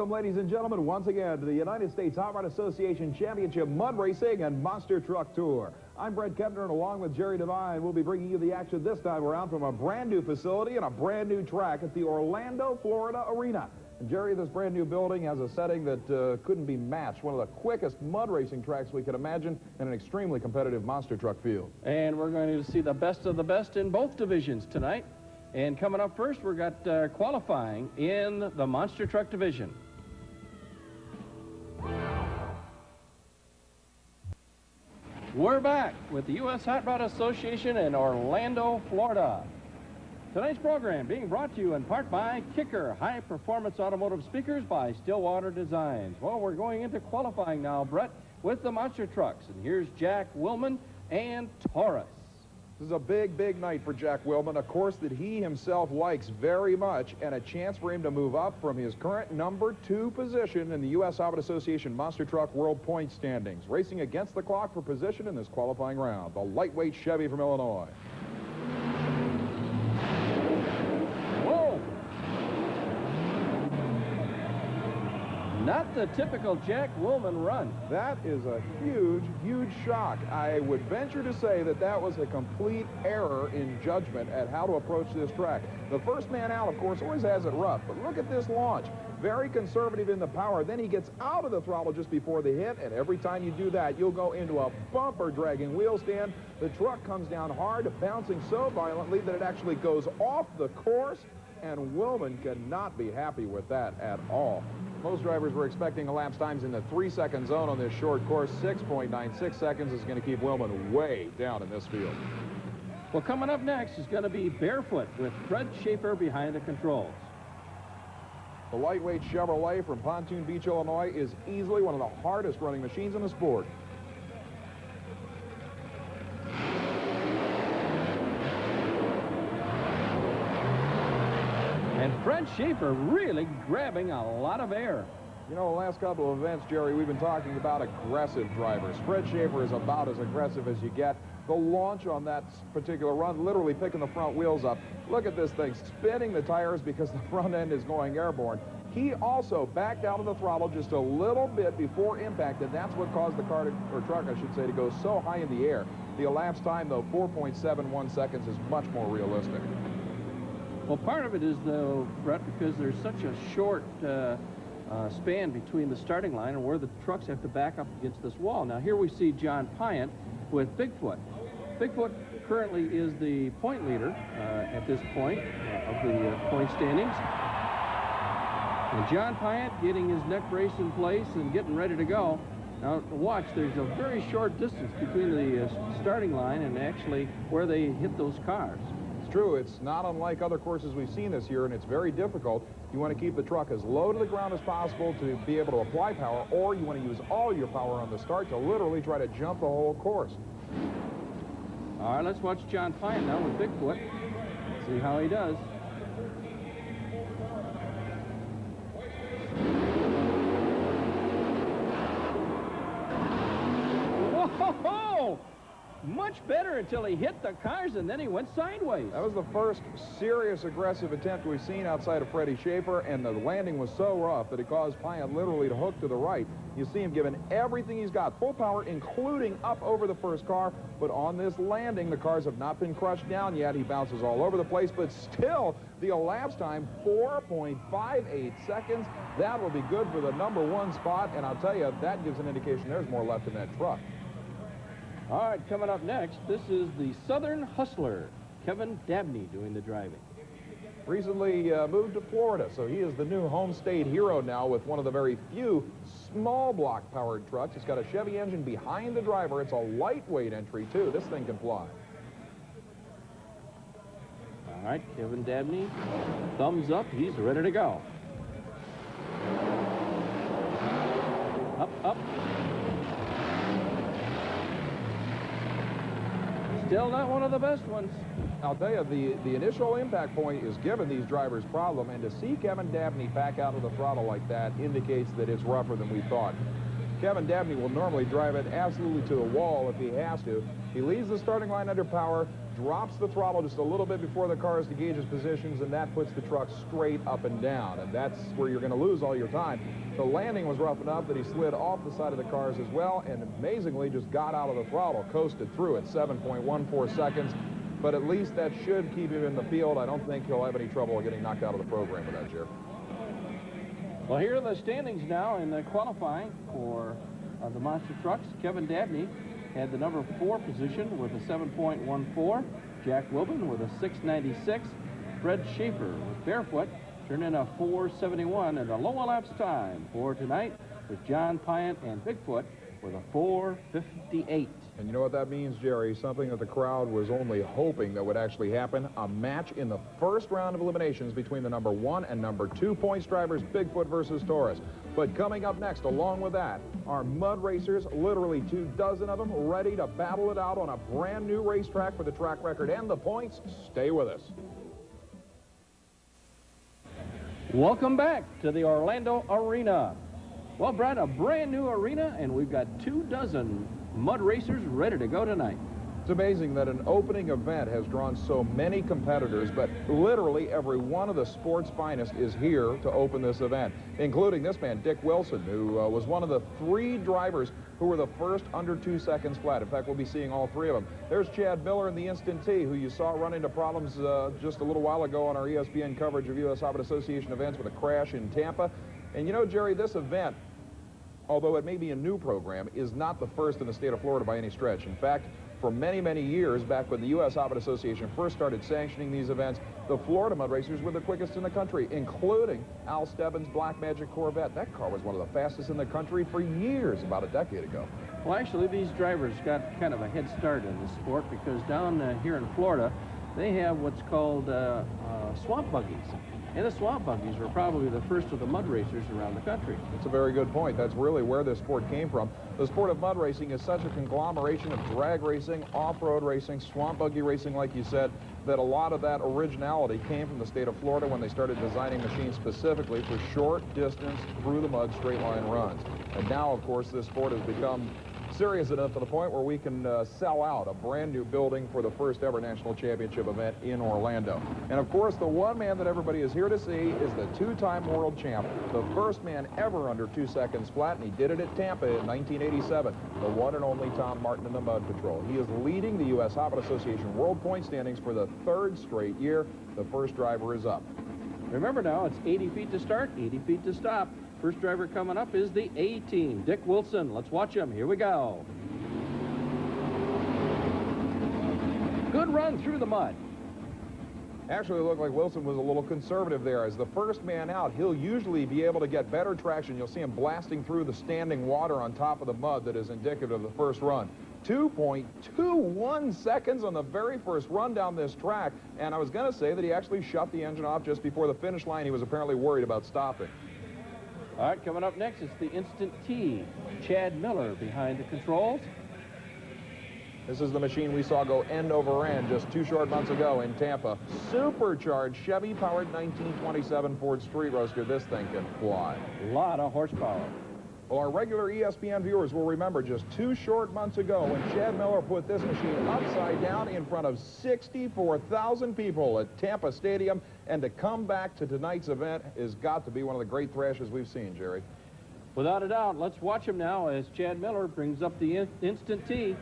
Welcome, ladies and gentlemen, once again to the United States Hot Rod Association Championship Mud Racing and Monster Truck Tour. I'm Bret Kepner, and along with Jerry Devine, we'll be bringing you the action this time around from a brand new facility and a brand new track at the Orlando, Florida Arena. And Jerry, this brand new building has a setting that couldn't be matched. One of the quickest mud racing tracks we could imagine, and an extremely competitive monster truck field. And we're going to see the best of the best in both divisions tonight. And coming up first, we've got qualifying in the monster truck division. We're back with the U.S. Hot Rod Association in Orlando, Florida. Tonight's program being brought to you in part by Kicker, high-performance automotive speakers by Stillwater Designs. Well, we're going into qualifying now, Bret, with the monster trucks. And here's Jack Willman and Taurus. This is a big, big night for Jack Willman, a course that he himself likes very much, and a chance for him to move up from his current #2 position in the U.S. Hot Rod Association Monster Truck World Point Standings. Racing against the clock for position in this qualifying round, the lightweight Chevy from Illinois. Not the typical Jack Willman run. That is a huge, huge shock. I would venture to say that that was a complete error in judgment at how to approach this track. The first man out, of course, always has it rough, but look at this launch. Very conservative in the power. Then he gets out of the throttle just before the hit, and every time you do that, you'll go into a bumper-dragging wheel stand. The truck comes down hard, bouncing so violently that it actually goes off the course, and Willman cannot be happy with that at all. Most drivers were expecting elapsed times in the 3-second zone on this short course. 6.96 seconds is going to keep Willman way down in this field. Well, coming up next is going to be Barefoot with Fred Schaefer behind the controls. The lightweight Chevrolet from Pontoon Beach, Illinois is easily one of the hardest running machines in the sport. And Fred Schaefer really grabbing a lot of air. You know, the last couple of events, Jerry, we've been talking about aggressive drivers. Fred Schaefer is about as aggressive as you get. The launch on that particular run, literally picking the front wheels up. Look at this thing, spinning the tires because the front end is going airborne. He also backed out of the throttle just a little bit before impact, and that's what caused the car, or truck, I should say, to go so high in the air. The elapsed time, though, 4.71 seconds is much more realistic. Well, part of it is, though, Bret, because there's such a short span between the starting line and where the trucks have to back up against this wall. Now, here we see John Pyant with Bigfoot. Bigfoot currently is the point leader at this point of the point standings. And John Pyant getting his neck brace in place and getting ready to go. Now, watch, there's a very short distance between the starting line and actually where they hit those cars. True, it's not unlike other courses we've seen this year, and it's very difficult. You want to keep the truck as low to the ground as possible to be able to apply power, or you want to use all your power on the start to literally try to jump the whole course. All right, let's watch John Pyant now with Bigfoot. See how he does. Whoa! Much better until he hit the cars, and then he went sideways. That was the first serious aggressive attempt we've seen outside of Freddie Schaefer, and the landing was so rough that it caused Pyant literally to hook to the right. You see him giving everything he's got, full power, including up over the first car, but on this landing, the cars have not been crushed down yet. He bounces all over the place, but still, the elapsed time, 4.58 seconds. That will be good for the #1 spot, and I'll tell you, that gives an indication there's more left in that truck. All right, coming up next, this is the Southern Hustler, Kevin Dabney doing the driving. Recently moved to Florida, so he is the new home state hero now with one of the very few small block powered trucks. It's got a Chevy engine behind the driver. It's a lightweight entry, too. This thing can fly. All right, Kevin Dabney, thumbs up. He's ready to go. Up, up. Still not one of the best ones. I'll tell you, the initial impact point is giving these drivers problem, and to see Kevin Dabney back out of the throttle like that indicates that it's rougher than we thought. Kevin Dabney will normally drive it absolutely to the wall if he has to. He leaves the starting line under power, drops the throttle just a little bit before the cars to gauge his positions, and that puts the truck straight up and down, and that's where you're going to lose all your time. The landing was rough enough that he slid off the side of the cars as well, and amazingly just got out of the throttle, coasted through at 7.14 seconds. But at least that should keep him in the field. I don't think he'll have any trouble getting knocked out of the program with that, Jer. Well, here are the standings now in the qualifying for the monster trucks. Kevin Dabney had the number 4 position with a 7.14. Jack Wilbin with a 6.96. Fred Schaefer with Barefoot turned in a 4.71, and the low elapsed time for tonight was John Pyant and Bigfoot with a 4.58. And you know what that means, Jerry? Something that the crowd was only hoping that would actually happen. A match in the first round of eliminations between the number 1 and number 2 points drivers, Bigfoot versus Taurus. But coming up next, along with that, are mud racers, literally 24 of them, ready to battle it out on a brand new racetrack for the track record and the points. Stay with us. Welcome back to the Orlando Arena. Well, Brett, a brand new arena, and we've got 24 mud racers ready to go tonight. It's amazing that an opening event has drawn so many competitors, but literally every one of the sport's finest is here to open this event, including this man, Dick Wilson, who was one of the 3 drivers who were the first under 2 seconds flat. In fact, we'll be seeing all 3 of them. There's Chad Miller in the Instant T, who you saw run into problems just a little while ago on our ESPN coverage of U.S. Hobbit Association events with a crash in Tampa. And you know, Jerry, this event, although it may be a new program, is not the first in the state of Florida by any stretch. In fact, for many, many years, back when the U.S. Hobbit Association first started sanctioning these events, the Florida mud racers were the quickest in the country, including Al Stebbins' Black Magic Corvette. That car was one of the fastest in the country for years, about a decade ago. Well, actually, these drivers got kind of a head start in the sport because down here in Florida, they have what's called swamp buggies. And the swamp buggies were probably the first of the mud racers around the country. That's a very good point. That's really where this sport came from. The sport of mud racing is such a conglomeration of drag racing, off-road racing, swamp buggy racing, like you said, that a lot of that originality came from the state of Florida when they started designing machines specifically for short distance, through the mud, straight line runs. And now, of course, this sport has become serious enough to the point where we can sell out a brand new building for the first ever national championship event in Orlando. And of course, the one man that everybody is here to see is the 2-time world champ, the first man ever under 2 seconds flat, and he did it at Tampa in 1987, the one and only Tom Martin in the Mud Patrol. He is leading the U.S. Hobbit Association world point standings for the 3rd straight year. The first driver is up. Remember now, it's 80 feet to start, 80 feet to stop. First driver coming up is the A team, Dick Wilson. Let's watch him. Here we go. Good run through the mud. Actually, it looked like Wilson was a little conservative there. As the first man out, he'll usually be able to get better traction. You'll see him blasting through the standing water on top of the mud that is indicative of the first run. 2.21 seconds on the very first run down this track. And I was going to say that he actually shut the engine off just before the finish line. He was apparently worried about stopping. All right, coming up next is the Instant T. Chad Miller behind the controls. This is the machine we saw go end over end just 2 short months ago in Tampa. Supercharged Chevy-powered 1927 Ford Street Roadster. This thing can fly. A lot of horsepower. Well, our regular ESPN viewers will remember just 2 short months ago when Chad Miller put this machine upside down in front of 64,000 people at Tampa Stadium. And to come back to tonight's event has got to be one of the great thrashes we've seen, Jerry. Without a doubt. Let's watch him now as Chad Miller brings up the Instant T.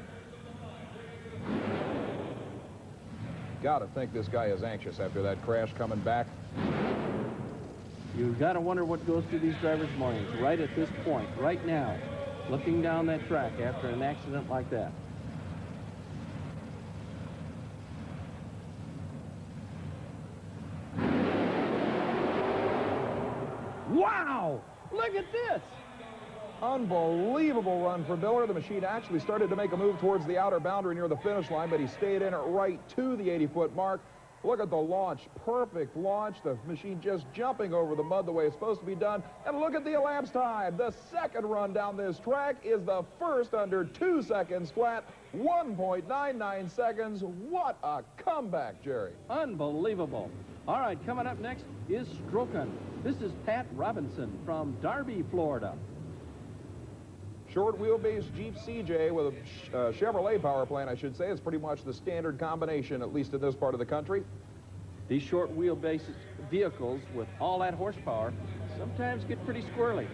Got to think this guy is anxious after that crash coming back. You've got to wonder what goes through these drivers' minds right at this point, right now, looking down that track after an accident like that. Wow! Look at this! Unbelievable run for Miller. The machine actually started to make a move towards the outer boundary near the finish line, but he stayed in it right to the 80-foot mark. Look at the launch. Perfect launch. The machine just jumping over the mud the way it's supposed to be done. And look at the elapsed time. The second run down this track is the first under 2 seconds flat. 1.99 seconds. What a comeback, Jerry. Unbelievable. All right, coming up next is Stroken. This is Pat Robinson from Darby, Florida. short wheelbase Jeep CJ with a Chevrolet power plant, I should say, is pretty much the standard combination, at least in this part of the country. These short wheelbase vehicles with all that horsepower sometimes get pretty squirrely.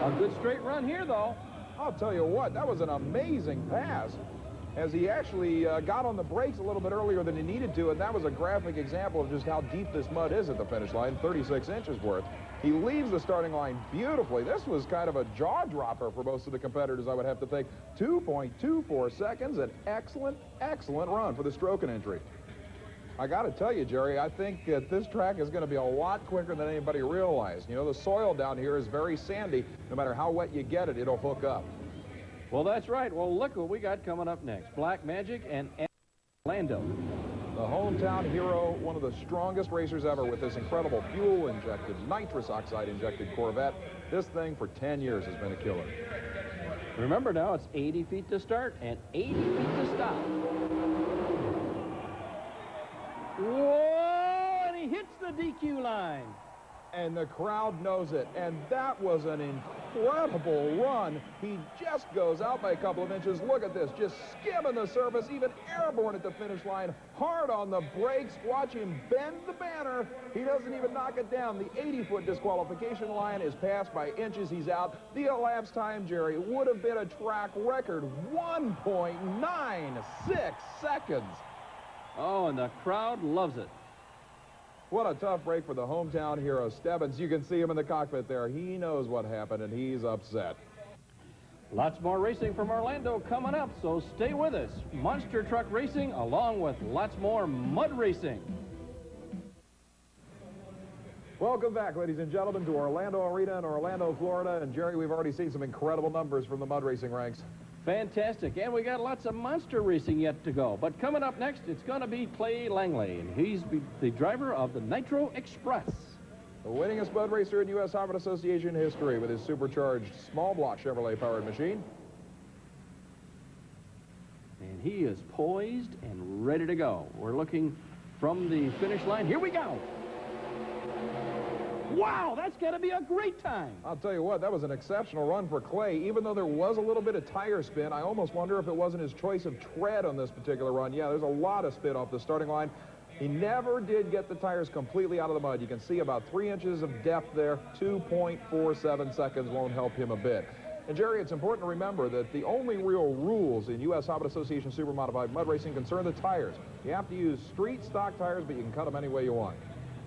A good straight run here, though. I'll tell you what, that was an amazing pass, as he actually got on the brakes a little bit earlier than he needed to, and that was a graphic example of just how deep this mud is at the finish line, 36 inches worth. He leaves the starting line beautifully. This was kind of a jaw-dropper for most of the competitors, I would have to think. 2.24 seconds, an excellent, excellent run for the stroking entry. I got to tell you, Jerry, I think that this track is going to be a lot quicker than anybody realized. You know, the soil down here is very sandy. No matter how wet you get it, it'll hook up. Well, that's right. Well, look what we got coming up next. Black Magic and Orlando. The hometown hero, one of the strongest racers ever with this incredible fuel-injected, nitrous oxide-injected Corvette. This thing for 10 years has been a killer. Remember now, it's 80 feet to start and 80 feet to stop. Whoa, and he hits the DQ line. And the crowd knows it, and that was an incredible run. He just goes out by a couple of inches. Look at this, just skimming the surface, even airborne at the finish line, hard on the brakes. Watch him bend the banner. He doesn't even knock it down. The 80-foot disqualification line is passed by inches. He's out. The elapsed time, Jerry, would have been a track record, 1.96 seconds. Oh, and the crowd loves it. What a tough break for the hometown hero, Stebbins. You can see him in the cockpit there. He knows what happened, and he's upset. Lots more racing from Orlando coming up, so stay with us. Monster truck racing along with lots more mud racing. Welcome back, ladies and gentlemen, to Orlando Arena in Orlando, Florida. And, Jerry, we've already seen some incredible numbers from the mud racing ranks. Fantastic, and we got lots of monster racing yet to go. But coming up next, it's going to be Clay Langley, and he's the driver of the Nitro Express. The winningest mud racer in USHRA Association history with his supercharged small block Chevrolet powered machine. And he is poised and ready to go. We're looking from the finish line. Here we go. Wow, that's got to be a great time. I'll tell you what, that was an exceptional run for Clay. Even though there was a little bit of tire spin, I almost wonder if it wasn't his choice of tread on this particular run. Yeah, there's a lot of spin off the starting line. He never did get the tires completely out of the mud. You can see about 3 inches of depth there. 2.47 seconds won't help him a bit. And, Jerry, it's important to remember that the only real rules in USHRA Association Super Modified Mud Racing concern the tires. You have to use street stock tires, but you can cut them any way you want.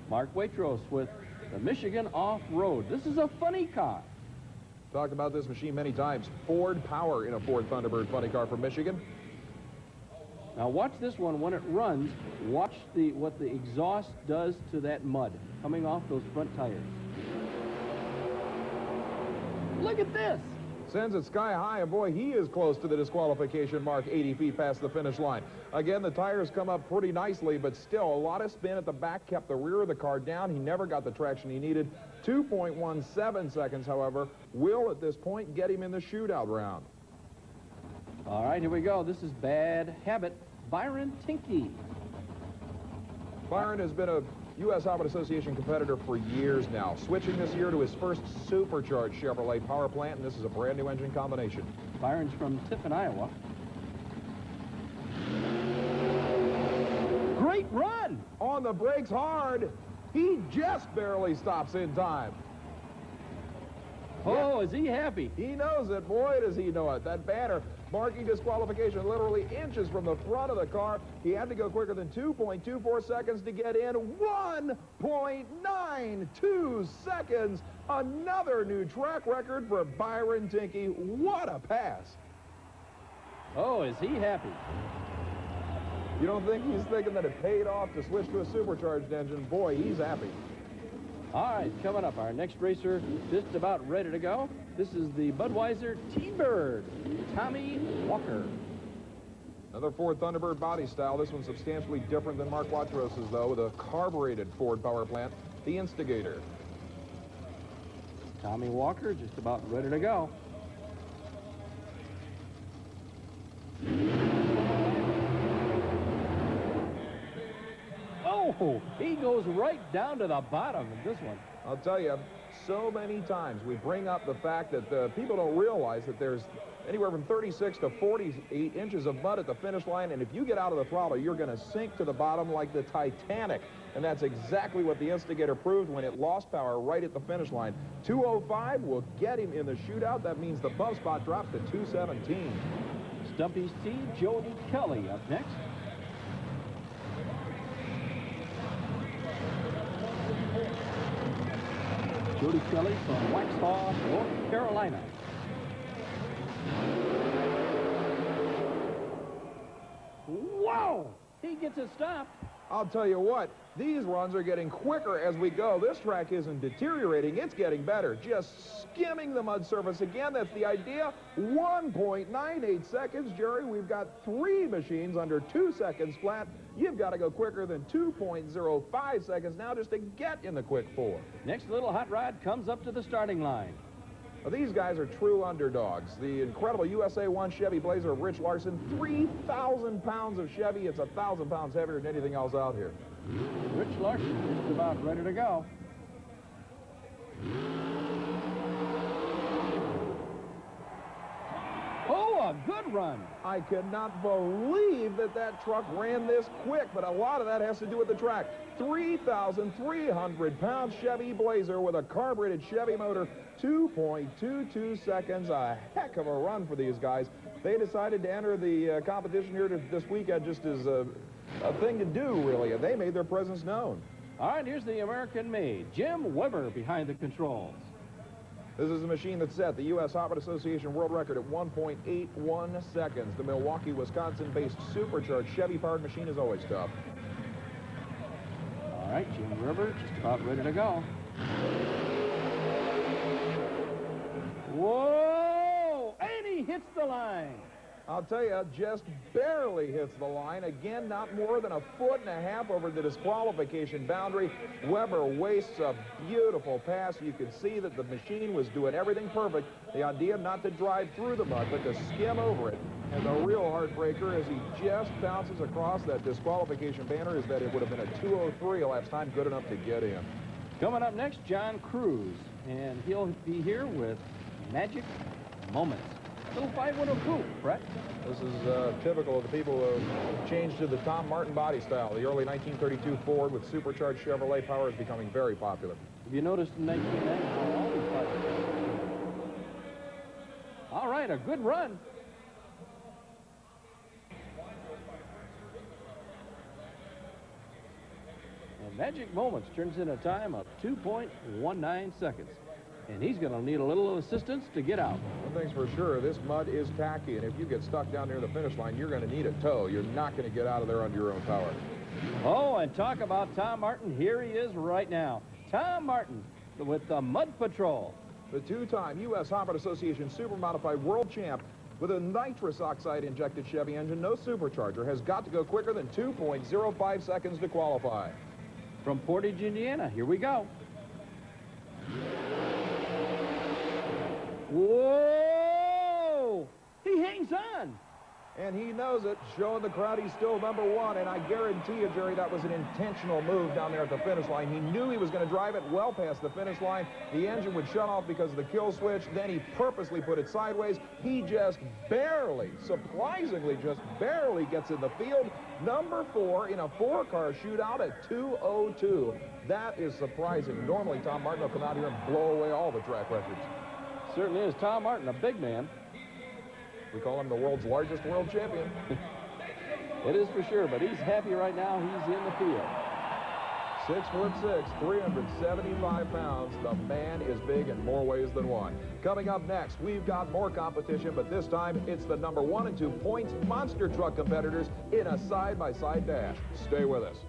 Mark Waitros with the Michigan Off-Road. This is a funny car. Talked about this machine many times. Ford power in a Ford Thunderbird funny car from Michigan. Now watch this one when it runs. Watch what the exhaust does to that mud coming off those front tires. Look at this. Sends it sky high, and boy, he is close to the disqualification mark, 80 feet past the finish line. Again, the tires come up pretty nicely, but still a lot of spin at the back kept the rear of the car down. He never got the traction he needed. 2.17 seconds, however, will at this point get him in the shootout round. All right, here we go. This is Bad Habit, Byron Tinkey. Byron has been a USHRA Association competitor for years now, switching this year to his first supercharged Chevrolet power plant, and this is a brand new engine combination. Byron's from Tiffin, Iowa. Great run! On the brakes hard. He just barely stops in time. Oh, is he happy? He knows it. Boy, does he know it. That banner marking disqualification literally inches from the front of the car. He had to go quicker than 2.24 seconds to get in. 1.92 seconds. Another new track record for Byron Tinkey. What a pass. Oh, is he happy? You don't think he's thinking that it paid off to switch to a supercharged engine? Boy, he's happy. All right, coming up, our next racer just about ready to go. This is the Budweiser T-Bird, Tommy Walker. Another Ford Thunderbird body style. This one's substantially different than Mark Watros's, though, with a carbureted Ford power plant, the Instigator. Tommy Walker just about ready to go. Oh, he goes right down to the bottom of this one. I'll tell you, So many times we bring up the fact that people don't realize that there's anywhere from 36 to 48 inches of mud at the finish line, and if you get out of the throttle, you're going to sink to the bottom like the Titanic. And that's exactly what the Instigator proved when it lost power right at the finish line. 205 will get him in the shootout. That means the bump spot drops to 217. Stumpy C, Jody Kelly up next. Jody Kelly from Waxhaw, North Carolina. Whoa! He gets it stopped. I'll tell you what, these runs are getting quicker as we go. This track isn't deteriorating, it's getting better. Just skimming the mud surface again, that's the idea. 1.98 seconds, Jerry. We've got 3 machines under 2 seconds flat. You've got to go quicker than 2.05 seconds now just to get in the quick 4. Next little hot rod comes up to the starting line. Well, these guys are true underdogs. The incredible USA 1 Chevy Blazer of Rich Larson, 3,000 pounds of Chevy. It's 1,000 pounds heavier than anything else out here. Rich Larson just about ready to go. Oh, a good run. I cannot believe that truck ran this quick, but a lot of that has to do with the track. 3,300-pound Chevy Blazer with a carbureted Chevy motor, 2.22 seconds. A heck of a run for these guys. They decided to enter the competition here this weekend just as a thing to do, really, and they made their presence known. All right, here's the American-made Jim Weber behind the controls. This is a machine that set the USHRA Association world record at 1.81 seconds. The Milwaukee, Wisconsin-based supercharged Chevy-powered machine is always tough. All right, Jim Weber just about ready to go. Whoa! And he hits the line. I'll tell you, just barely hits the line. Again, not more than 1.5 feet over the disqualification boundary. Weber wastes a beautiful pass. You could see that the machine was doing everything perfect. The idea not to drive through the mud, but to skim over it. And the real heartbreaker as he just bounces across that disqualification banner is that it would have been a 203 elapsed time, good enough to get in. Coming up next, John Cruz, and he'll be here with Magic Moments. Little 5-1 proof, Bret. This is typical of the people who changed to the Tom Martin body style. The early 1932 Ford with supercharged Chevrolet power is becoming very popular. Have you noticed in 1990 how all these bodies are? All right, a good run. And Magic Moments turns in a time of 2.19 seconds. And he's going to need a little assistance to get out. One thing's for sure, this mud is tacky, and if you get stuck down near the finish line, you're going to need a tow. You're not going to get out of there under your own power. Oh, and talk about Tom Martin. Here he is right now. Tom Martin with the Mud Patrol. The two-time USHRA Association Super Modified World Champ with a nitrous oxide injected Chevy engine, no supercharger, has got to go quicker than 2.05 seconds to qualify. From Portage, Indiana, here we go. Whoa! He hangs on. And he knows it, showing the crowd he's still #1, and I guarantee you, Jerry, that was an intentional move down there at the finish line. He knew he was going to drive it well past the finish line. The engine would shut off because of the kill switch. Then he purposely put it sideways. He just barely, surprisingly, just barely gets in the field. #4 in a 4-car shootout at 2:02. That is surprising. Normally, Tom Martin will come out here and blow away all the track records. Certainly is. Tom Martin, a big man. We call him the world's largest world champion. It is for sure, but he's happy right now. He's in the field. 6'6", 375 pounds. The man is big in more ways than one. Coming up next, we've got more competition, but this time it's the #1 and 2 points monster truck competitors in a side-by-side dash. Stay with us.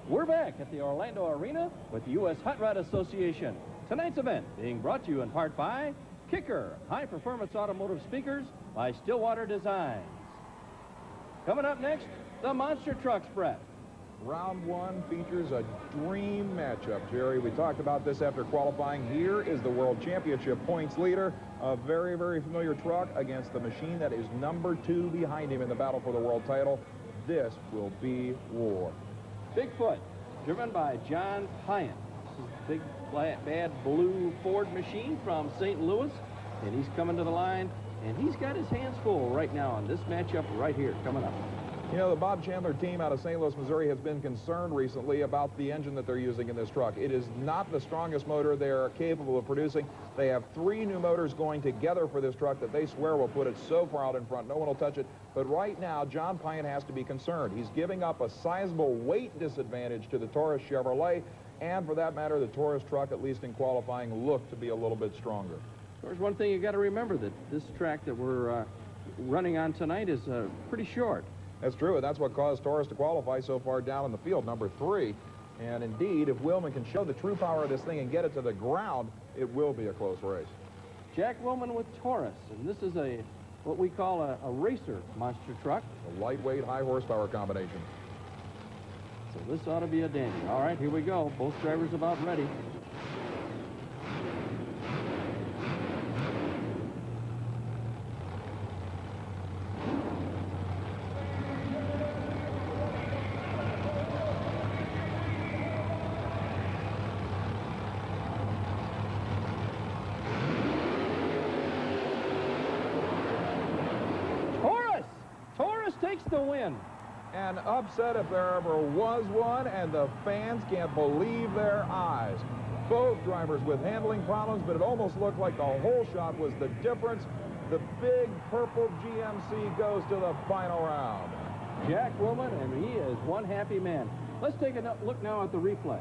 We're back at the Orlando Arena with the U.S. Hot Rod Association. Tonight's event being brought to you in part by Kicker, high-performance automotive speakers by Stillwater Designs. Coming up next, the monster trucks, Bret. Round 1 features a dream matchup, Jerry. We talked about this after qualifying. Here is the World Championship points leader, a very, very familiar truck against the machine that is #2 behind him in the battle for the world title. This will be war. Bigfoot, driven by John Payant. This is big bad blue Ford machine from St. Louis, and he's coming to the line, and he's got his hands full right now on this matchup right here coming up. You know, the Bob Chandler team out of St. Louis, Missouri has been concerned recently about the engine that they're using in this truck. It is not the strongest motor they're capable of producing. They have 3 new motors going together for this truck that they swear will put it so far out in front, no one will touch it. But right now, John Payant has to be concerned. He's giving up a sizable weight disadvantage to the Taurus Chevrolet, and for that matter, the Taurus truck, at least in qualifying, looked to be a little bit stronger. There's one thing you got to remember, that this track that we're running on tonight is pretty short. That's true, and that's what caused Taurus to qualify so far down in the field, number 3. And indeed, if Willman can show the true power of this thing and get it to the ground, it will be a close race. Jack Willman with Taurus, and this is what we call a racer monster truck. A lightweight, high horsepower combination. So this ought to be a dandy. All right, here we go. Both drivers about ready. Takes the win. An upset if there ever was one, and the fans can't believe their eyes. Both drivers with handling problems, but it almost looked like the whole shot was the difference. The big purple GMC goes to the final round. Jack Willman, and he is one happy man. Let's take a look now at the replay.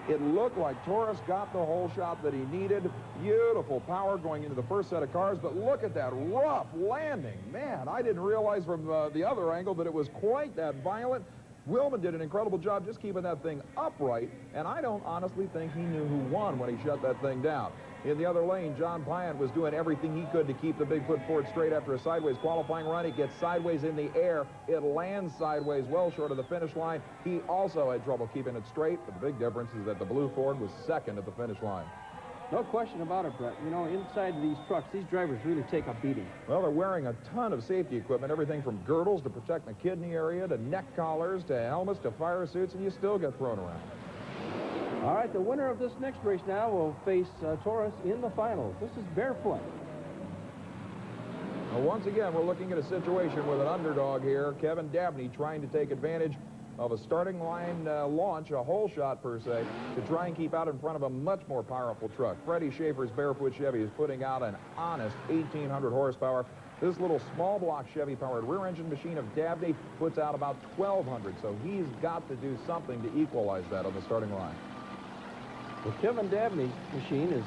It looked like Taurus got the whole shot that he needed. Beautiful power going into the first set of cars, but look at that rough landing. Man, I didn't realize from the other angle that it was quite that violent. Willman did an incredible job just keeping that thing upright, and I don't honestly think he knew who won when he shut that thing down. In the other lane, John Payant was doing everything he could to keep the Bigfoot Ford straight after a sideways qualifying run. It gets sideways in the air. It lands sideways well short of the finish line. He also had trouble keeping it straight, but the big difference is that the blue Ford was second at the finish line. No question about it, Bret. You know, inside these trucks, these drivers really take a beating. Well, they're wearing a ton of safety equipment, everything from girdles to protect the kidney area, to neck collars, to helmets, to fire suits, and you still get thrown around. All right, the winner of this next race now will face Taurus in the finals. This is barefoot. Well, once again, we're looking at a situation with an underdog here. Kevin Dabney trying to take advantage of a starting line launch, a hole shot per se, to try and keep out in front of a much more powerful truck. Freddie Schaefer's Barefoot Chevy is putting out an honest 1,800 horsepower. This little small block Chevy-powered rear-engine machine of Dabney puts out about 1,200, so he's got to do something to equalize that on the starting line. Well, Kevin Dabney's machine is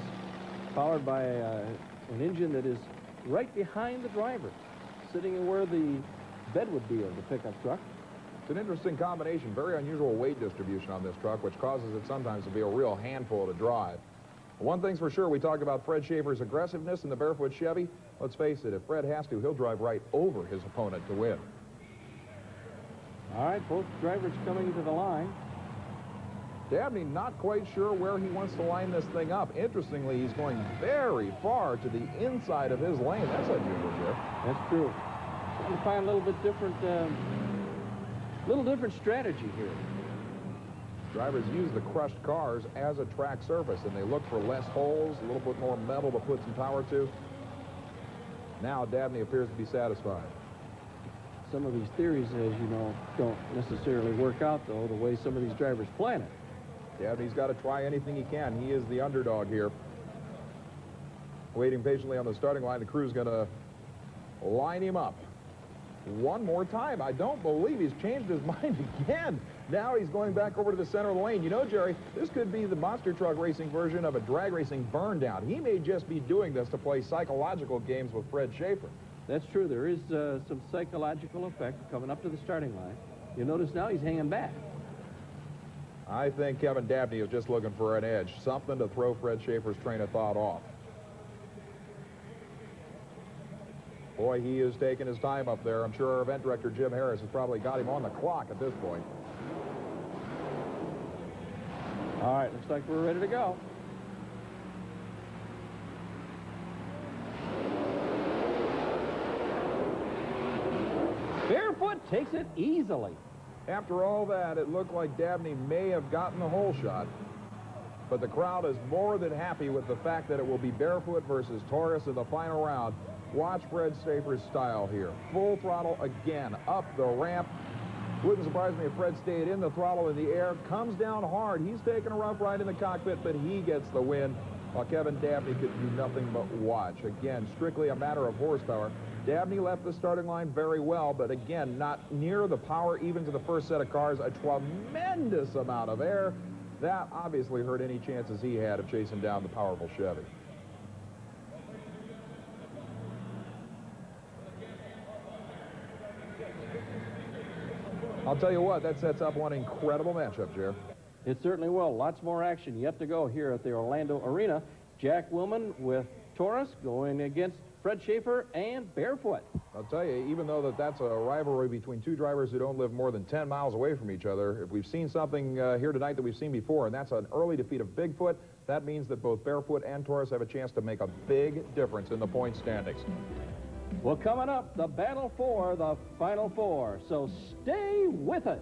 powered by an engine that is right behind the driver, sitting where the bed would be of the pickup truck. It's an interesting combination, very unusual weight distribution on this truck, which causes it sometimes to be a real handful to drive. One thing's for sure, we talked about Fred Schaefer's aggressiveness in the Barefoot Chevy. Let's face it, if Fred has to, he'll drive right over his opponent to win. All right, both drivers coming to the line. Dabney not quite sure where he wants to line this thing up. Interestingly, he's going very far to the inside of his lane. That's unusual, Jeff. That's true. Trying to find a little bit different, strategy here. Drivers use the crushed cars as a track surface, and they look for less holes, a little bit more metal to put some power to. Now Dabney appears to be satisfied. Some of these theories, as you know, don't necessarily work out, though, the way some of these drivers plan it. Dabney's got to try anything he can. He is the underdog here. Waiting patiently on the starting line, the crew's going to line him up one more time. I don't believe he's changed his mind again. Now he's going back over to the center of the lane. You know, Jerry, this could be the monster truck racing version of a drag racing burn down. He may just be doing this to play psychological games with Fred Schaefer. That's true. There is some psychological effect coming up to the starting line. You notice now he's hanging back. I think Kevin Dabney is just looking for an edge, something to throw Fred Schaefer's train of thought off. Boy, he is taking his time up there. I'm sure our event director, Jim Harris, has probably got him on the clock at this point. All right, looks like we're ready to go. Barefoot takes it easily. After all that, it looked like Dabney may have gotten the hole shot. but the crowd is more than happy with the fact that it will be Barefoot versus Taurus in the final round. Watch Fred Schaefer's style here. Full throttle again, up the ramp. Wouldn't surprise me if Fred stayed in the throttle in the air. Comes down hard. He's taking a rough ride in the cockpit, but he gets the win, while Kevin Dabney could do nothing but watch. Again, strictly a matter of horsepower. Dabney left the starting line very well, but again, not near the power even to the first set of cars. A tremendous amount of air. That obviously hurt any chances he had of chasing down the powerful Chevy. I'll tell you what, that sets up one incredible matchup, Jer. It certainly will. Lots more action yet to go here at the Orlando Arena. Jack Willman with Taurus going against Fred Schaefer and Barefoot. I'll tell you, even though that's a rivalry between two drivers who don't live more than 10 miles away from each other, if we've seen something here tonight that we've seen before, and that's an early defeat of Bigfoot, that means that both Barefoot and Taurus have a chance to make a big difference in the point standings. Well, coming up, the battle for the Final Four. So stay with us.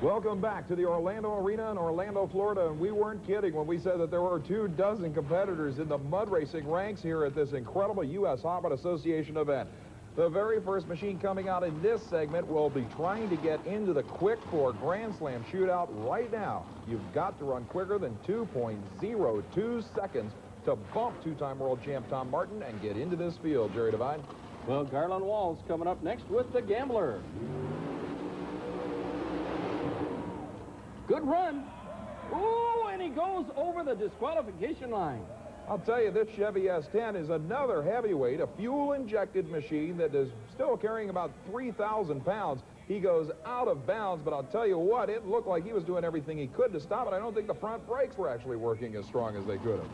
Welcome back to the Orlando Arena in Orlando, Florida, and we weren't kidding when we said that there were 24 competitors in the mud racing ranks here at this incredible USHRA Association event. The very first machine coming out in this segment will be trying to get into the Quick 4 Grand Slam shootout right now. You've got to run quicker than 2.02 seconds to bump two-time world champ Tom Martin and get into this field, Jerry Devine. Well, Garland Wall's coming up next with the Gambler. Good run. Ooh, and he goes over the disqualification line. I'll tell you, this Chevy S10 is another heavyweight, a fuel-injected machine that is still carrying about 3,000 pounds. He goes out of bounds, but I'll tell you what, it looked like he was doing everything he could to stop it. I don't think the front brakes were actually working as strong as they could have.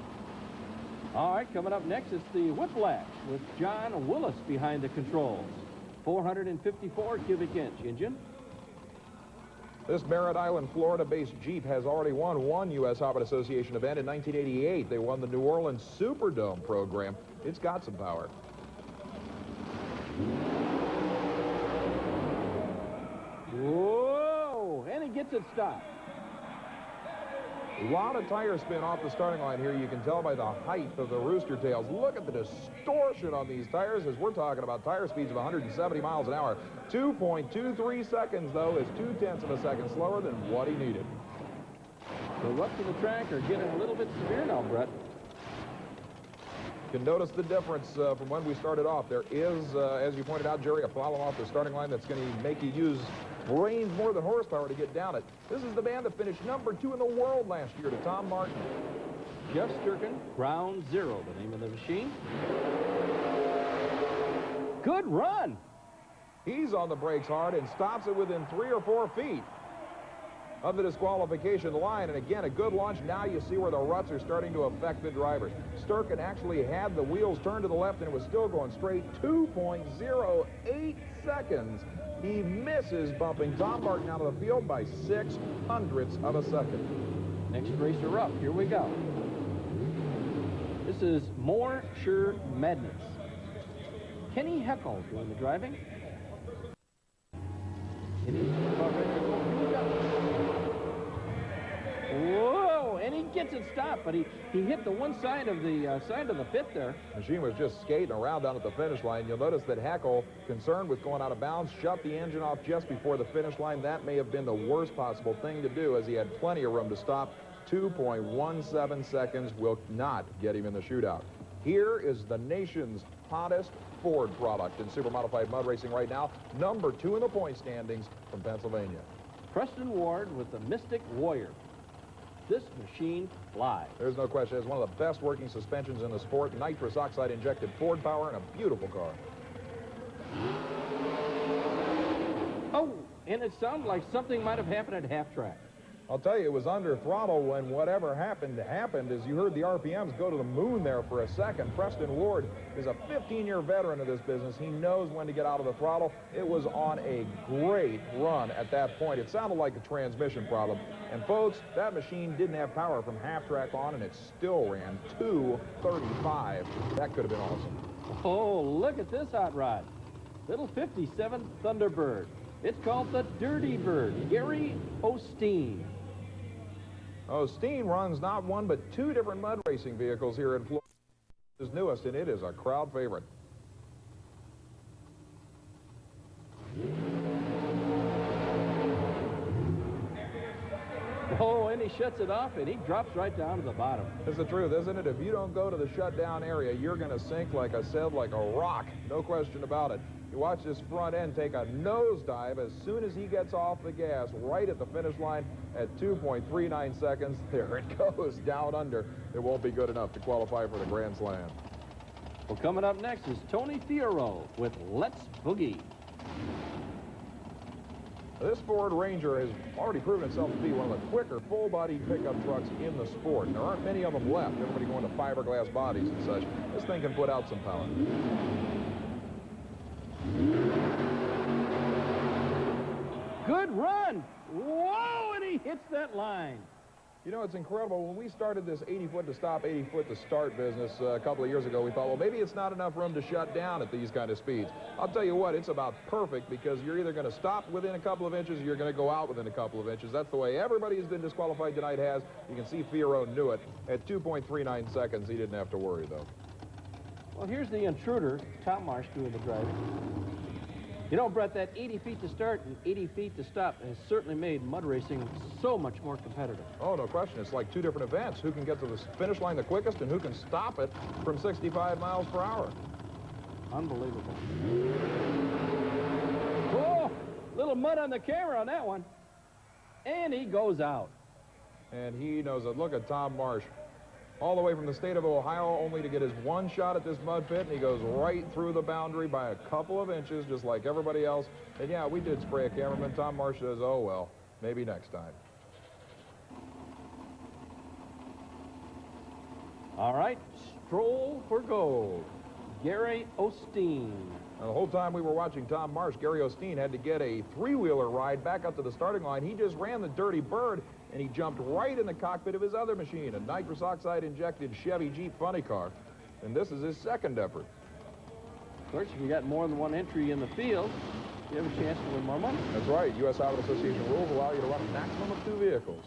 All right, coming up next, it's the Whiplash with John Willis behind the controls. 454 cubic inch engine. This Merritt Island, Florida-based Jeep has already won one USHRA Association event in 1988. They won the New Orleans Superdome program. It's got some power. Whoa, and he gets it stopped. A lot of tire spin off the starting line here. You can tell by the height of the rooster tails. Look at the distortion on these tires as we're talking about tire speeds of 170 miles an hour. 2.23 seconds, though, is 0.2 of a second slower than what he needed. The ruts of the track are getting a little bit severe now, Bret. You can notice the difference from when we started off. There is, as you pointed out, Jerry, a problem off the starting line that's going to make you use brains more than horsepower to get down it. This is the man that finished #2 in the world last year to Tom Martin. Jeff Sturkin, Ground Zero, the name of the machine. Good run. He's on the brakes hard and stops it within 3 or 4 feet of the disqualification line. And again, a good launch. Now you see where the ruts are starting to affect the drivers. Sturkin actually had the wheels turned to the left and it was still going straight. 2.08 seconds. He misses bumping Tom Martin out of the field by 0.06 of a second. Next racer up. Here we go. This is More Sure Madness. Kenny Heckle doing the driving. Whoa, and he gets it stopped, but he hit the one side of the pit there. Machine was just skating around down at the finish line. You'll notice that Heckle, concerned with going out of bounds, shut the engine off just before the finish line. That may have been the worst possible thing to do, as he had plenty of room to stop. 2.17 seconds will not get him in the shootout. Here is the nation's hottest Ford product in super-modified mud racing right now. #2 in the point standings from Pennsylvania. Preston Ward with the Mystic Warrior. This machine flies. There's no question. It's one of the best working suspensions in the sport. Nitrous oxide injected Ford power and a beautiful car. Oh, and it sounded like something might have happened at half track. I'll tell you, it was under throttle when whatever happened. As you heard the RPMs go to the moon there for a second. Preston Ward is a 15-year veteran of this business. He knows when to get out of the throttle. It was on a great run at that point. It sounded like a transmission problem. And folks, that machine didn't have power from half track on, and it still ran 235. That could have been awesome. Oh, look at this hot rod. Little 57 Thunderbird. It's called the Dirty Bird, Gary Osteen. Osteen runs not one but two different mud racing vehicles here in Florida. His newest, and it is a crowd favorite. Oh, and he shuts it off, and he drops right down to the bottom. It's the truth, isn't it? If you don't go to the shutdown area, you're going to sink, like I said, like a rock. No question about it. You watch this front end take a nosedive as soon as he gets off the gas, right at the finish line at 2.39 seconds. There it goes, down under. It won't be good enough to qualify for the Grand Slam. Well, coming up next is Tony Fiero with Let's Boogie. This Ford Ranger has already proven itself to be one of the quicker full-body pickup trucks in the sport. There aren't many of them left. Everybody going to fiberglass bodies and such. This thing can put out some power. Good run. Whoa, and he hits that line. You know, it's incredible. When we started this 80-foot to stop, 80-foot to start business a couple of years ago, we thought, well, maybe it's not enough room to shut down at these kind of speeds. I'll tell you what, it's about perfect because you're either going to stop within a couple of inches or you're going to go out within a couple of inches. That's the way everybody who's been disqualified tonight has. You can see Fiero knew it. At 2.39 seconds, he didn't have to worry, though. Well, here's the intruder, Tom Marsh, doing the driving. You know, Bret, that 80 feet to start and 80 feet to stop has certainly made mud racing so much more competitive. Oh, no question. It's like two different events. Who can get to the finish line the quickest and who can stop it from 65 miles per hour. Unbelievable. Whoa! Little mud on the camera on that one. And he goes out. And he knows it. Look at Tom Marsh. All the way from the state of Ohio, only to get his one shot at this mud pit, and he goes right through the boundary by a couple of inches, just like everybody else. And yeah, we did spray a cameraman. Tom Marsh says, oh, well, maybe next time. All right, stroll for gold. Gary Osteen. Now, the whole time we were watching Tom Marsh, Gary Osteen had to get a three-wheeler ride back up to the starting line. He just ran the Dirty Bird, and he jumped right in the cockpit of his other machine, a nitrous oxide-injected Chevy Jeep funny car. And this is his second effort. Of course, if you got more than one entry in the field, you have a chance to win more money. That's right. U.S. Highway Association rules allow you to run a maximum of 2 vehicles.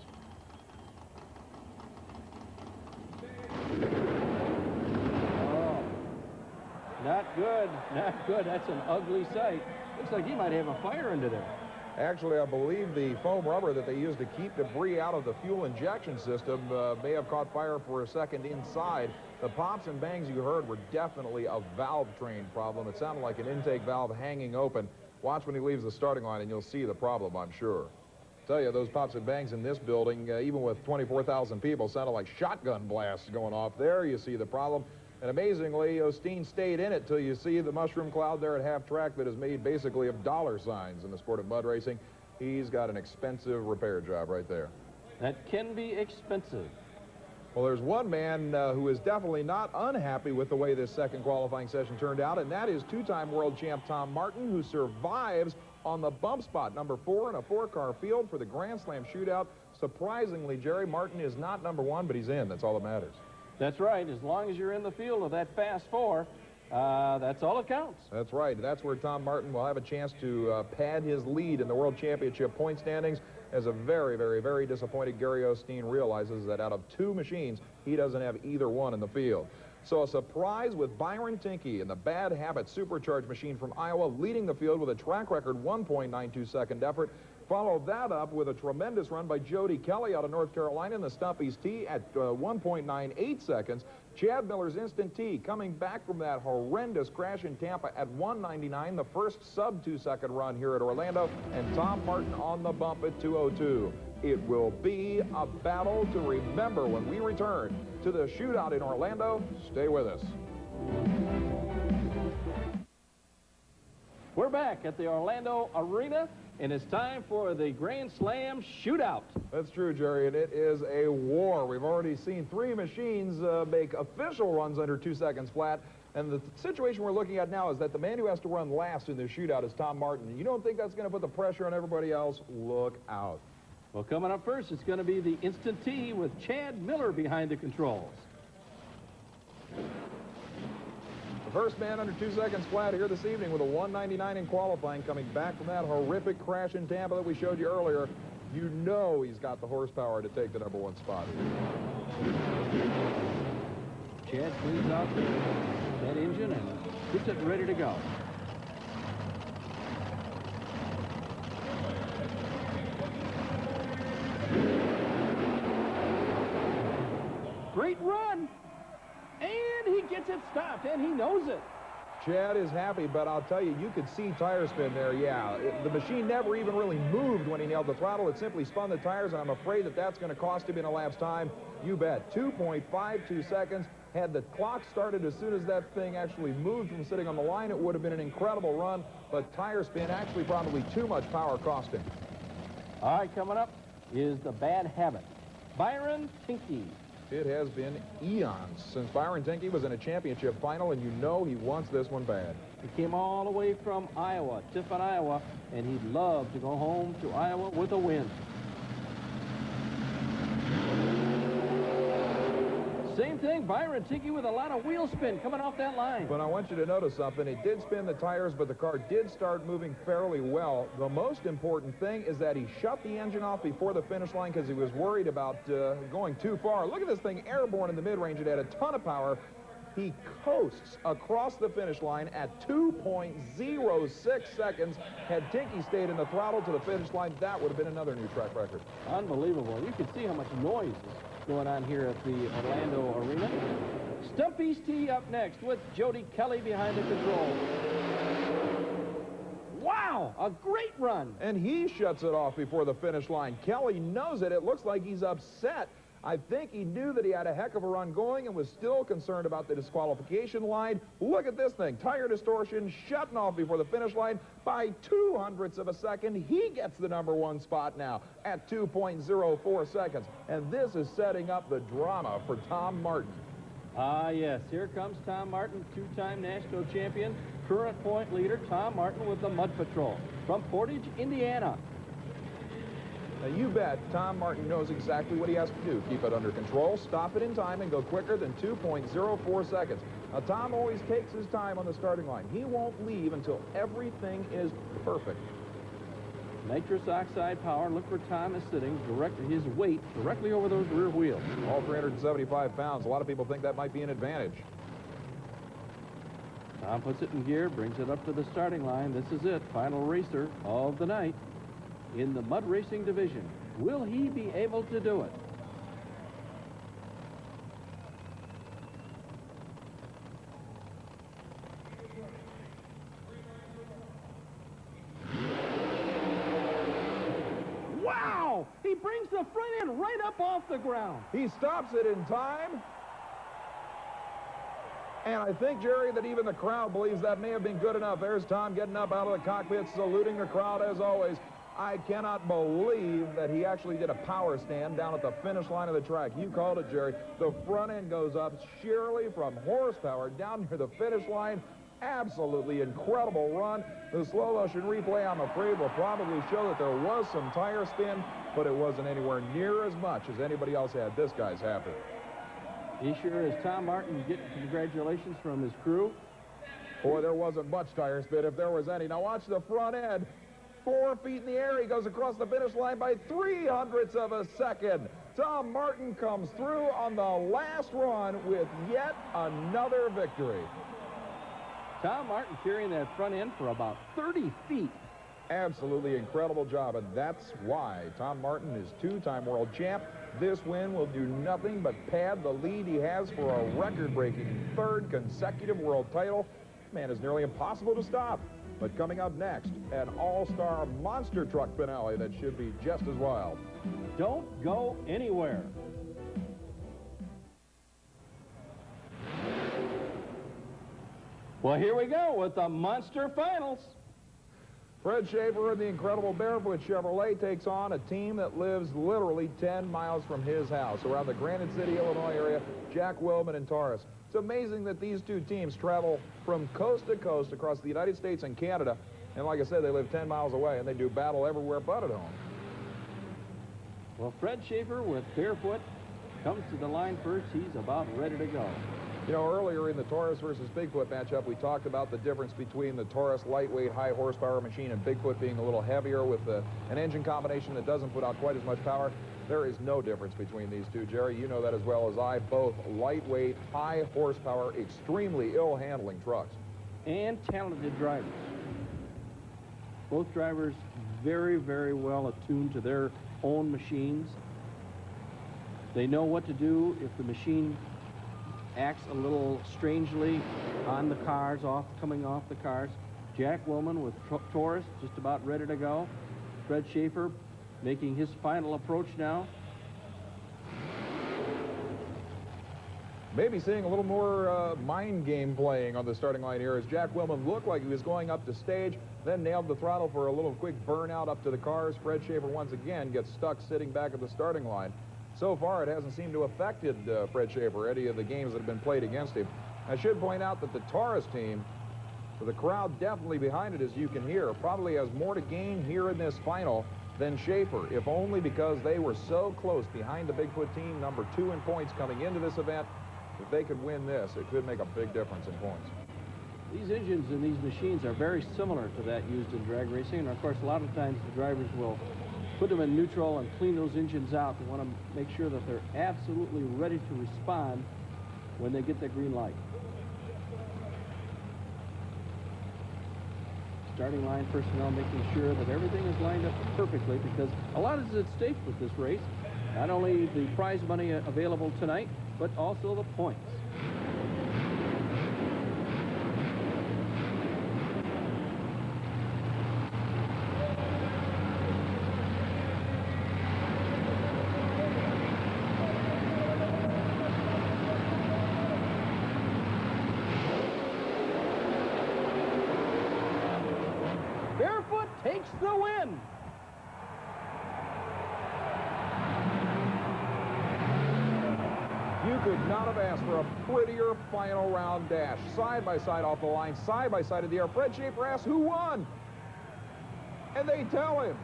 Not good, not good. That's an ugly sight. Looks like he might have a fire under there. Actually, I believe the foam rubber that they use to keep debris out of the fuel injection system may have caught fire for a second inside. The pops and bangs you heard were definitely a valve train problem. It sounded like an intake valve hanging open. Watch when he leaves the starting line and you'll see the problem, I'm sure. Tell you, those pops and bangs in this building, even with 24,000 people, sounded like shotgun blasts going off. There you see the problem. And amazingly, Osteen stayed in it till you see the mushroom cloud there at half track that is made basically of dollar signs in the sport of mud racing. He's got an expensive repair job right there. That can be expensive. Well, there's one man who is definitely not unhappy with the way this second qualifying session turned out, and that is two-time world champ Tom Martin, who survives on the bump spot, number 4 in a 4-car field for the Grand Slam shootout. Surprisingly, Jerry, Martin is not number 1, but he's in. That's all that matters. That's right. As long as you're in the field of that fast 4, that's all that counts. That's right. That's where Tom Martin will have a chance to pad his lead in the World Championship point standings, as a very, very, very disappointed Gary Osteen realizes that out of 2 machines, he doesn't have either one in the field. So a surprise with Byron Tinkey in the Bad Habit supercharged machine from Iowa, leading the field with a track record 1.92-second effort. Followed that up with a tremendous run by Jody Kelly out of North Carolina in the Stumpy's T at 1.98 seconds. Chad Miller's Instant T coming back from that horrendous crash in Tampa at 1.99, the first sub-2-second run here at Orlando, and Tom Martin on the bump at 2.02. It will be a battle to remember when we return to the shootout in Orlando. Stay with us. We're back at the Orlando Arena, and it's time for the Grand Slam shootout. That's true, Jerry, and it is a war. We've already seen 3 machines make official runs under 2 seconds flat, and the situation we're looking at now is that the man who has to run last in this shootout is Tom Martin. You don't think that's going to put the pressure on everybody else? Look out. Well, coming up first, it's going to be the Instant T with Chad Miller behind the controls. The first man under 2 seconds flat here this evening with a 199 in qualifying, coming back from that horrific crash in Tampa that we showed you earlier. You know he's got the horsepower to take the #1 spot here. Chad cleans out that engine and gets it ready to go. Great run, and he gets it stopped, and he knows it. Chad is happy, but I'll tell you, you could see tire spin there. Yeah, the machine never even really moved when he nailed the throttle. It simply spun the tires, and I'm afraid that that's going to cost him in elapsed time. You bet. 2.52 seconds. Had the clock started as soon as that thing actually moved from sitting on the line, it would have been an incredible run, but tire spin, actually probably too much power, cost him. All right, coming up is the bad habit. Byron Tinky. It has been eons since Byron Tinky was in a championship final, and you know he wants this one bad. He came all the way from Iowa, Tiffin, Iowa, and he'd love to go home to Iowa with a win. Same thing, Byron Tinky with a lot of wheel spin coming off that line. But I want you to notice something. It did spin the tires, but the car did start moving fairly well. The most important thing is that he shut the engine off before the finish line because he was worried about going too far. Look at this thing airborne in the mid-range. It had a ton of power. He coasts across the finish line at 2.06 seconds. Had Tinky stayed in the throttle to the finish line, that would have been another new track record. Unbelievable. You can see how much noise is going on here at the Orlando Arena. Stumpy's Tee up next with Jody Kelly behind the controls. Wow, a great run. And he shuts it off before the finish line. Kelly knows it. It looks like he's upset. I think he knew that he had a heck of a run going and was still concerned about the disqualification line. Look at this thing. Tire distortion, shutting off before the finish line by 0.02 of a second. He gets the #1 spot now at 2.04 seconds. And this is setting up the drama for Tom Martin. Ah, yes. Here comes Tom Martin, two-time national champion, current point leader, Tom Martin with the Mud Patrol from Portage, Indiana. Now, you bet Tom Martin knows exactly what he has to do. Keep it under control, stop it in time, and go quicker than 2.04 seconds. Now, Tom always takes his time on the starting line. He won't leave until everything is perfect. Nitrous oxide power. Look where Tom is sitting, his weight directly over those rear wheels. All 375 pounds. A lot of people think that might be an advantage. Tom puts it in gear, brings it up to the starting line. This is it, final racer of the night in the mud racing division. Will he be able to do it? Wow! He brings the front end right up off the ground. He stops it in time. And I think, Jerry, that even the crowd believes that may have been good enough. There's Tom getting up out of the cockpit, saluting the crowd as always. I cannot believe that he actually did a power stand down at the finish line of the track. You called it, Jerry. The front end goes up sheerly from horsepower down near the finish line. Absolutely incredible run. The slow motion replay, I'm afraid, will probably show that there was some tire spin, but it wasn't anywhere near as much as anybody else had. This guy's happy. He sure is. Tom Martin getting congratulations from his crew. Boy, there wasn't much tire spin if there was any. Now watch the front end. 4 feet in the air. He goes across the finish line by 0.03 of a second. Tom Martin comes through on the last run with yet another victory. Tom Martin carrying that front end for about 30 feet. Absolutely incredible job, and that's why Tom Martin is two-time world champ. This win will do nothing but pad the lead he has for a record-breaking third consecutive world title. Man, is nearly impossible to stop. But coming up next, an all-star monster truck finale that should be just as wild. Don't go anywhere. Well, here we go with the monster finals. Fred Schaefer and the incredible Barefoot Chevrolet takes on a team that lives literally 10 miles from his house around the Granite City, Illinois area, Jack Wilman and Taurus. It's amazing that these two teams travel from coast to coast across the United States and Canada. And like I said, they live 10 miles away, and they do battle everywhere but at home. Well, Fred Schaefer with Barefoot comes to the line first. He's about ready to go. You know, earlier in the Taurus versus Bigfoot matchup, we talked about the difference between the Taurus lightweight, high horsepower machine and Bigfoot being a little heavier with an engine combination that doesn't put out quite as much power. There is no difference between these two, Jerry. You know that as well as I. Both lightweight, high horsepower, extremely ill-handling trucks. And talented drivers. Both drivers very, very well attuned to their own machines. They know what to do if the machine acts a little strangely on the cars, coming off the cars. Jack Willman with Taurus just about ready to go. Fred Schaefer making his final approach now. Maybe seeing a little more mind game playing on the starting line here as Jack Willman looked like he was going up to stage, then nailed the throttle for a little quick burnout up to the cars. Fred Schaefer once again gets stuck sitting back at the starting line. So far, it hasn't seemed to have affected Fred Schaefer, any of the games that have been played against him. I should point out that the Taurus team, with the crowd definitely behind it, as you can hear, probably has more to gain here in this final than Schaefer, if only because they were so close behind the Bigfoot team, number 2 in points coming into this event. If they could win this, it could make a big difference in points. These engines and these machines are very similar to that used in drag racing, and of course, a lot of times the drivers will put them in neutral and clean those engines out. They want to make sure that they're absolutely ready to respond when they get the green light. Starting line personnel making sure that everything is lined up perfectly, because a lot is at stake with this race. Not only the prize money available tonight, but also the points. Barefoot takes the win. You could not have asked for a prettier final round dash. Side by side off the line, side by side in the air. Fred Schaefer asks who won, and they tell him.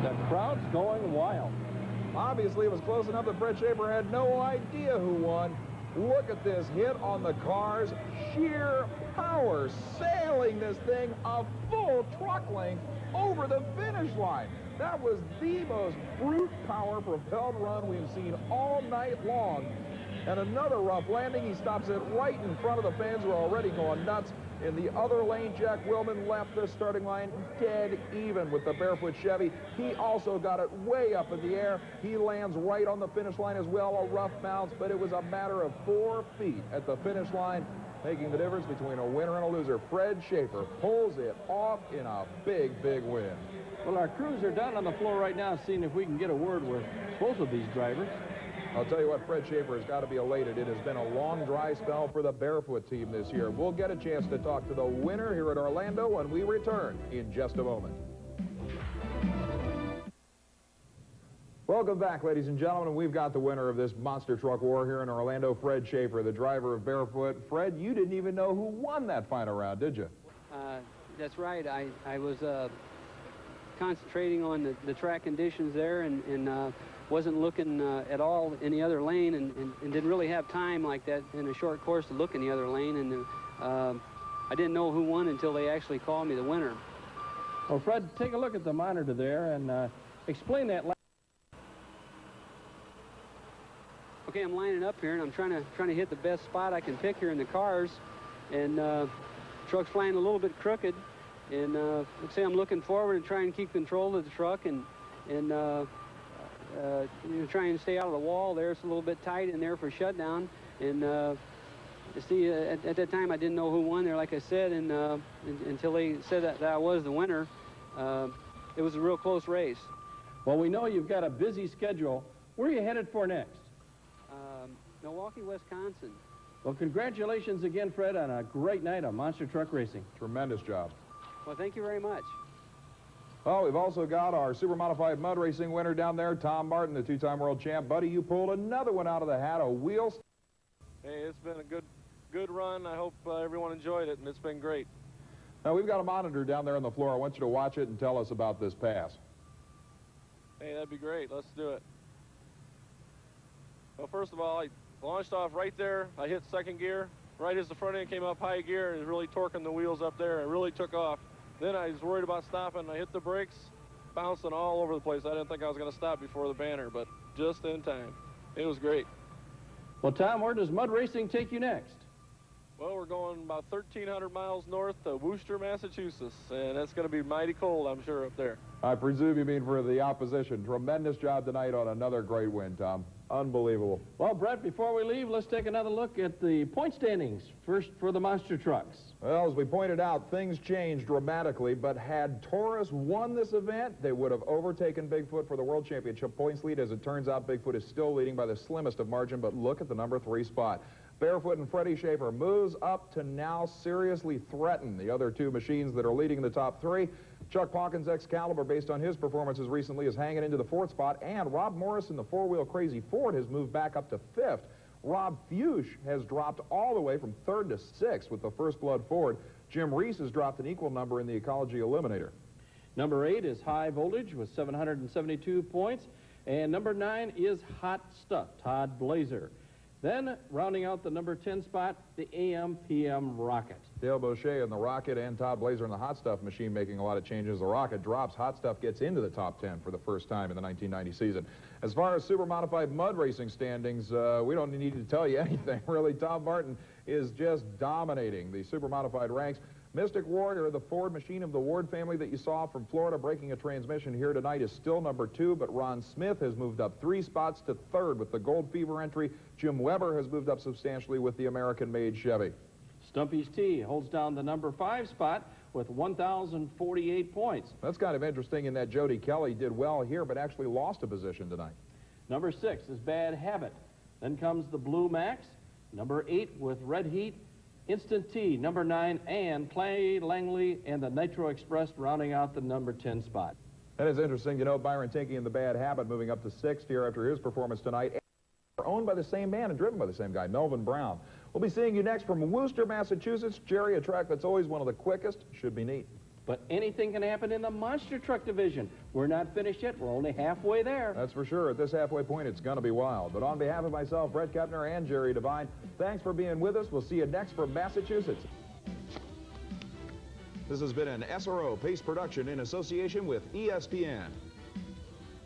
The crowd's going wild. Obviously, it was close enough that Fred Schaefer had no idea who won. Look at this hit on the cars. Sheer power sailing this thing a full truck length over the finish line. That was the most brute power propelled run we've seen all night long. And another rough landing. He stops it right in front of the fans who are already going nuts. In the other lane, Jack Willman left the starting line dead even with the Barefoot Chevy. He also got it way up in the air. He lands right on the finish line as well, a rough bounce, but it was a matter of 4 feet at the finish line, making the difference between a winner and a loser. Fred Schaefer pulls it off in a big, big win. Well, our crews are down on the floor right now seeing if we can get a word with both of these drivers. I'll tell you what, Fred Schaefer has got to be elated. It has been a long, dry spell for the Barefoot team this year. We'll get a chance to talk to the winner here at Orlando when we return in just a moment. Welcome back, ladies and gentlemen. We've got the winner of this monster truck war here in Orlando, Fred Schaefer, the driver of Barefoot. Fred, you didn't even know who won that final round, did you? That's right. I was concentrating on the track conditions there and wasn't looking at all in the other lane and didn't really have time like that in a short course to look in the other lane. And I didn't know who won until they actually called me the winner. Well, Fred, take a look at the monitor there and explain that. Okay, I'm lining up here and I'm trying to hit the best spot I can pick here in the cars, and truck's flying a little bit crooked, and let's say I'm looking forward and trying to keep control of the truck and trying to stay out of the wall there. It's a little bit tight in there for shutdown, and see, at that time I didn't know who won there, like I said, and until they said that I was the winner. It was a real close race. Well, we know you've got a busy schedule. Where are you headed for next? Milwaukee, Wisconsin. Well, congratulations again, Fred, on a great night of monster truck racing. Tremendous job. Well, thank you very much. Well, we've also got our super modified mud racing winner down there, Tom Martin, the two-time world champ. Buddy, you pulled another one out of the hat, a wheel. Hey, it's been a good run. I hope everyone enjoyed it, and it's been great. Now, we've got a monitor down there on the floor. I want you to watch it and tell us about this pass. Hey, that'd be great. Let's do it. Well, first of all, I launched off right there. I hit second gear. Right as the front end came up high gear and was really torquing the wheels up there. It really took off. Then I was worried about stopping. I hit the brakes, bouncing all over the place. I didn't think I was going to stop before the banner, but just in time. It was great. Well, Tom, where does mud racing take you next? Well, we're going about 1,300 miles north to Worcester, Massachusetts, and it's going to be mighty cold, I'm sure, up there. I presume you mean for the opposition. Tremendous job tonight on another great win, Tom. Unbelievable. Well, Brett, before we leave, let's take another look at the point standings. First for the monster trucks. Well, as we pointed out, things changed dramatically, but had Taurus won this event, they would have overtaken Bigfoot for the World Championship points lead. As it turns out, Bigfoot is still leading by the slimmest of margin, but look at the number 3 spot. Barefoot and Freddie Schaefer moves up to now seriously threaten the other two machines that are leading the top 3. Chuck Hawkins' Excalibur, based on his performances recently, is hanging into the 4th spot, and Rob Morris in the 4-wheel Crazy Ford has moved back up to 5th. Rob Fuchs has dropped all the way from 3rd to 6th with the First Blood Ford. Jim Reese has dropped an equal number in the Ecology Eliminator. Number 8 is High Voltage with 772 points, and number 9 is Hot Stuff, Todd Blazer. Then, rounding out the number 10 spot, the AM/PM Rocket. Dale Boucher in the Rocket and Todd Blazer in the Hot Stuff machine making a lot of changes. The Rocket drops. Hot Stuff gets into the top 10 for the first time in the 1990 season. As far as super modified mud racing standings, we don't need to tell you anything, really. Tom Martin is just dominating the super modified ranks. Mystic Warrior, the Ford machine of the Ward family that you saw from Florida breaking a transmission here tonight, is still number 2, but Ron Smith has moved up 3 spots to 3rd with the Gold Fever entry. Jim Weber has moved up substantially with the American-made Chevy. Stumpy's T holds down the number 5 spot with 1,048 points. That's kind of interesting in that Jody Kelly did well here, but actually lost a position tonight. Number 6 is Bad Habit. Then comes the Blue Max. Number 8 with Red Heat. Instant T, number 9, and Clay Langley and the Nitro Express rounding out the number 10 spot. That is interesting. You know, Byron Tinky and the Bad Habit moving up to 6th here after his performance tonight. Are owned by the same man and driven by the same guy, Melvin Brown. We'll be seeing you next from Worcester, Massachusetts. Jerry, a track that's always one of the quickest. Should be neat. But anything can happen in the monster truck division. We're not finished yet. We're only halfway there. That's for sure. At this halfway point, it's going to be wild. But on behalf of myself, Bret Kepner, and Jerry Devine, thanks for being with us. We'll see you next from Massachusetts. This has been an SRO Pace production in association with ESPN.